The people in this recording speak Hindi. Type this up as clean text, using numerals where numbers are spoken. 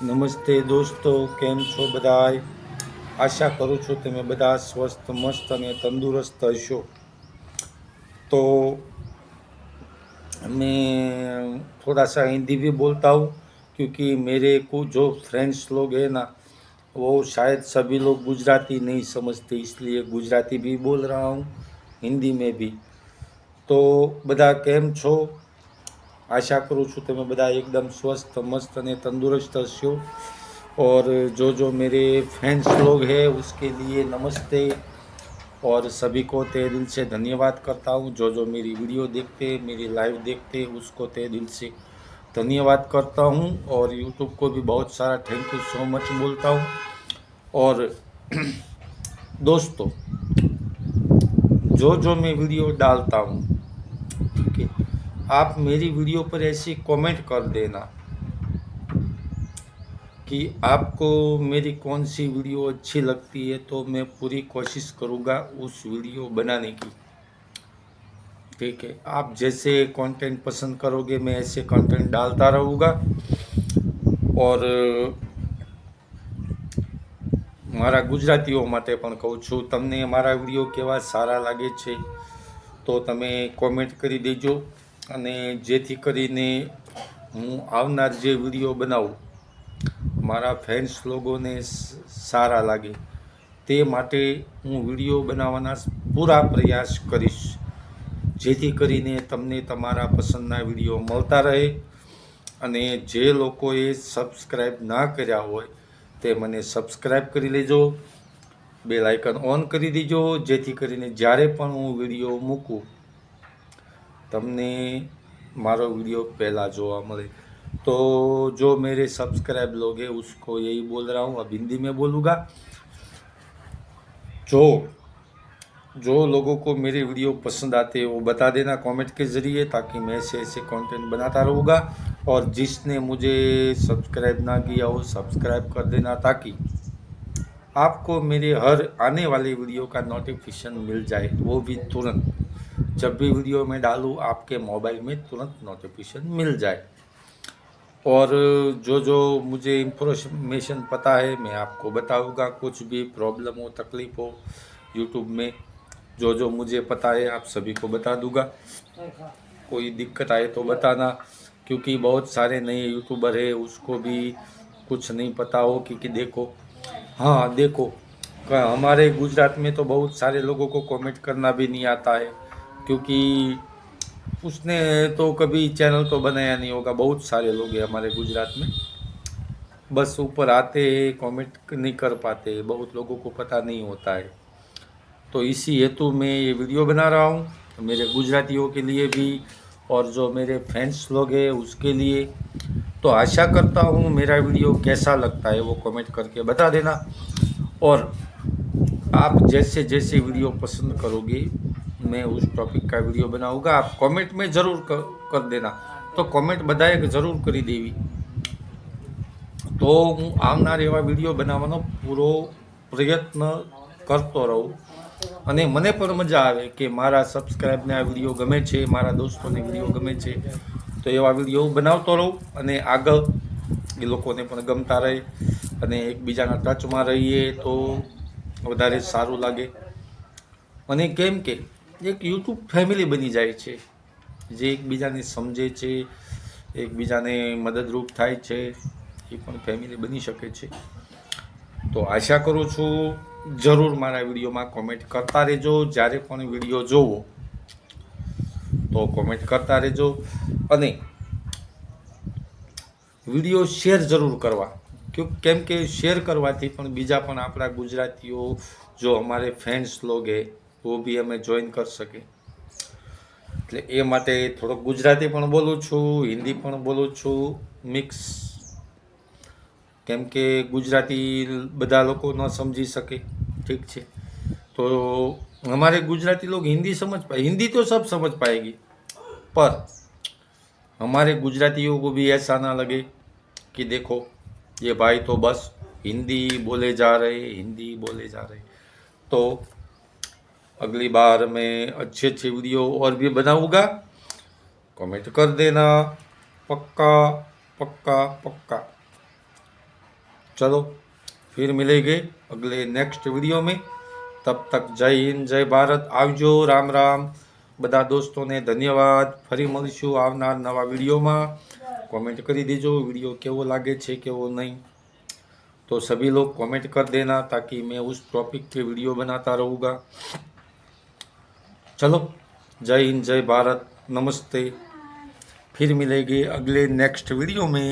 નમસ્તે દોસ્તો, કેમ છો બધાય? આશા કરું છું તમે બધા સ્વસ્થ મસ્ત અને તંદુરસ્ત હશો। तो मैं थोड़ा सा हिंदी भी बोलता हूँ, क्योंकि मेरे को जो फ्रेंड्स लोग हैं ना, वो शायद सभी लोग गुजराती नहीं समझते, इसलिए गुजराती भी बोल रहा हूँ, हिंदी में भी। तो બધા કેમ છો? आशा करूँ છું તમે બધા एकदम स्वस्थ मस्त અને तंदुरुस्त હશો। और जो मेरे फैंस लोग हैं उसके लिए नमस्ते, और सभी को तहे दिल से धन्यवाद करता हूँ। जो मेरी वीडियो देखते, मेरी लाइव देखते, उसको तहे दिल से धन्यवाद करता हूँ। और यूट्यूब को भी बहुत सारा थैंक यू सो मच बोलता हूँ। और दोस्तों, जो मैं वीडियो डालता हूँ, ठीक है, आप मेरी वीडियो पर ऐसी कमेंट कर देना कि आपको मेरी कौन सी वीडियो अच्छी लगती है, तो मैं पूरी कोशिश करूँगा उस वीडियो बनाने की। ठीक है, आप जैसे कंटेंट पसंद करोगे मैं ऐसे कंटेंट डालता रहूँगा। और મારા ગુજરાતીઓ માટે પણ કહું છું, તમને મારા વિડીયો કેવા સારા લાગે છે તો તમે કોમેન્ટ કરી દેજો, અને જેથી કરીને હું આવનાર જે વિડીયો બનાવું મારા ફેન્સ લોકોને સારા લાગે, તે માટે હું વિડીયો બનાવવાના પૂરા પ્રયાસ કરીશ, જેથી કરીને તમને તમારા પસંદના વિડીયો મળતા રહે। અને જે લોકોએ સબસ્ક્રાઈબ ના કર્યા હોય તે મને સબસ્ક્રાઈબ કરી લેજો, બેલ આઇકન ઓન કરી દેજો, જેથી કરીને જ્યારે પણ હું વિડીયો મૂકું તમને મારો वीडियो पहला જોવા મળે। तो जो मेरे सब्सक्राइब लोग हैं उसको यही बोल रहा हूँ, अब हिंदी में बोलूँगा। जो लोगों को मेरे वीडियो पसंद आते हैं वो बता देना कमेंट के ज़रिए, ताकि मैं ऐसे ऐसे कंटेंट बनाता रहूँगा। और जिसने मुझे सब्सक्राइब ना किया हो सब्सक्राइब कर देना, ताकि आपको मेरे हर आने वाले वीडियो का नोटिफिकेशन मिल जाए, वो भी तुरंत। जब भी वीडियो मैं डालूँ आपके मोबाइल में तुरंत नोटिफिकेशन मिल जाए। और जो मुझे इंफॉर्मेशन पता है मैं आपको बताऊँगा। कुछ भी प्रॉब्लम हो तकलीफ़ हो यूट्यूब में, जो मुझे पता है आप सभी को बता दूँगा। कोई दिक्कत आए तो बताना, क्योंकि बहुत सारे नए यूट्यूबर है उसको भी कुछ नहीं पता हो कि देखो, हाँ देखो, हमारे गुजरात में तो बहुत सारे लोगों को कमेंट करना भी नहीं आता है, क्योंकि उसने तो कभी चैनल तो बनाया नहीं होगा। बहुत सारे लोग हैं हमारे गुजरात में, बस ऊपर आते हैं कमेंट नहीं कर पाते, बहुत लोगों को पता नहीं होता है। तो इसी हेतु मैं ये वीडियो बना रहा हूँ, मेरे गुजरातियों के लिए भी और जो मेरे फैंस लोग हैं उसके लिए। तो आशा करता हूँ मेरा वीडियो कैसा लगता है वो कमेंट करके बता देना। और आप जैसे जैसे वीडियो पसंद करोगे मैं उस टॉपिक का वीडियो बनाऊँगा, आप कमेंट में ज़रूर कर देना। तो कमेंट બધાએ જરૂર કરી દેવી, તો હું આવનાર એવા વિડીયો બનાવવાનો પૂરો પ્રયત્ન કરતો રહું। અને મને પણ મજા આવે કે મારા સબસ્ક્રાઈબને આ વિડીયો ગમે છે, મારા દોસ્તોને વિડીયો ગમે છે, તો એવા વિડીયો બનાવતો રહું અને આગળ એ લોકોને પણ ગમતા રહે અને એકબીજાના ટચમાં રહીએ તો વધારે સારું લાગે। અને કેમ કે એક યુટ્યુબ ફેમિલી બની જાય છે, જે એકબીજાને સમજે છે, એકબીજાને મદદરૂપ થાય છે, એ પણ ફેમિલી બની શકે છે। તો આશા કરું છું જરૂર મારા વિડીયોમાં કોમેન્ટ કરતા રહેજો, જ્યારે પણ વિડીયો જોવો તો કોમેન્ટ કરતા રહેજો। અને વિડીયો શેર જરૂર કરવા, કેમ કે શેર કરવાથી પણ બીજા પણ આપણા ગુજરાતીઓ જો અમારે ફ્રેન્ડ્સ લોગ હે वो भी हमें ज्वाइन कर सके। એટલે એ માટે થોડોક ગુજરાતી પણ બોલું છું, હિન્દી પણ બોલું છું મિક્સ, કેમ કે ગુજરાતી બધા લોકો ન સમજી શકે, ठीक છે। तो हमारे गुजराती लोग हिंदी समझ पाए, हिंदी तो सब समझ पाएगी, पर हमारे गुजरातियों को भी ऐसा ना लगे कि देखो ये भाई तो बस हिंदी बोले जा रहे, हिंदी बोले जा रहे। तो अगली बार मैं अच्छे अच्छे वीडियो और भी बनाऊँगा, कमेंट कर देना, पक्का पक्का पक्का। चलो फिर मिलेंगे अगले नेक्स्ट वीडियो में। तब तक जय हिंद जय भारत, आवजो, राम राम। બધા દોસ્તોને ધન્યવાદ। ફરી મળીશું આવનાર નવા વિડીયોમાં। कमेंट કરી દેજો वीडियो કેવો લાગે છે કેવો नहीं, तो सभी लोग कमेंट कर देना ताकि मैं उस टॉपिक पे वीडियो बनाता रहूँगा। चलो जय हिंद जय भारत, नमस्ते। फिर मिलेंगे अगले नेक्स्ट वीडियो में।